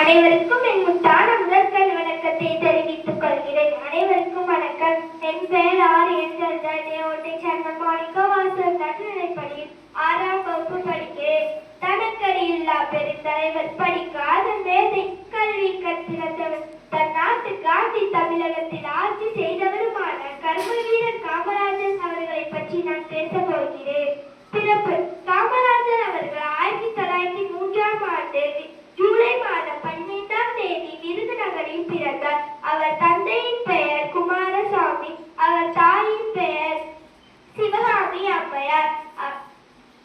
அனைவருக்கும் என் முத்தான முதற்கண் வணக்கத்தை தெரிவித்துக் கொள்கிறேன். அனைவருக்கும் வணக்கம். என் பெயர் ஓட்டை சேர்ந்த மாணிக்க வாசல் நடுநிலைப்பள்ளியில் 6ஆம் வகுப்பு படிக்கிறேன். தனக்கடி இல்லா பெருந்தலைவர் படிக்காத மேதை கல்வி கற்பிறந்தவர் தன் நாட்டுக்கு ஆட்சி தமிழகத்தில் ஆட்சி செய்தவருமான கர்ம வீரர் காமராஜர் அவர்களை பற்றி நான் பேச போகிறேன். பிறப்பு: காமராஜர் அவர்கள் 1903ஆம் ஆண்டு ஜூலை மாதம் 15ஆம் தேதி விருதுநகரில் பிறந்தார். அவர் தந்தையின் பெயர் குமாரசாமி, அவர் தாயின் பெயர் சிவகாமி அம்மையார்.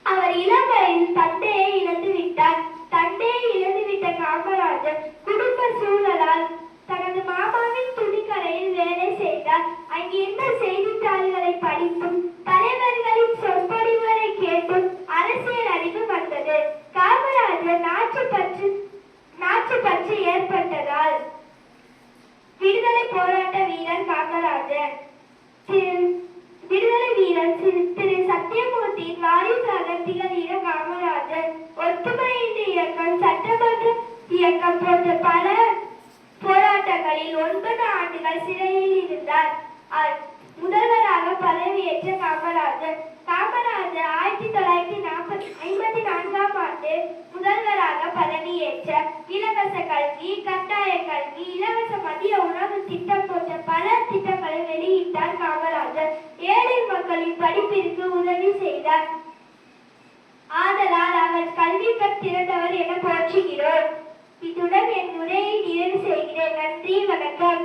அவர் இளம் வயதில் தந்தையை இழந்துவிட்டார். தந்தையை இழந்துவிட்ட காமராஜர் குடும்ப சூழலால் தனது மாமாவின் துணிக்கடையில் வேலை செய்தார். அங்கிருந்த செய்தித்தாள்களை படித்தும் தலைவர்களின் சொற்பொழிவுகளை கேட்டும் அரசியல் அறிவு வந்தது. காமராஜர் நாட்டுப்பற்று ஏற்பட்டதால் விடுதலை போராட்ட வீரர் காமராஜர் விடுதலை வீரர் திரு சத்தியமூர்த்தியின் வாரிசாக திகழ்கிற காமராஜர் ஒத்துமை இயக்கம், சட்டமன்ற இயக்கம் போன்ற பல போராட்டங்களில் 9 ஆண்டுகள் சிறையில் இருந்தார். முதல்வராக பதவியேற்ற காமராஜர் 1954ஆம் ஆண்டு முதல்வராக பதவியேற்றார். இலவச கல்வி, கட்டாய கல்வி, இலவச மதிய உணவு திட்டம் போன்ற பல திட்டங்களை வெளியிட்டார் காமராஜர். ஏழை மக்களின் படிப்பிற்கு உதவி செய்தார். ஆதலால் அவர் கல்வி கற்றிருந்தவர் என போற்றுகிறோம். இத்துடன் என் உரையை நிறைவு செய்கிறேன். நன்றி, வணக்கம்.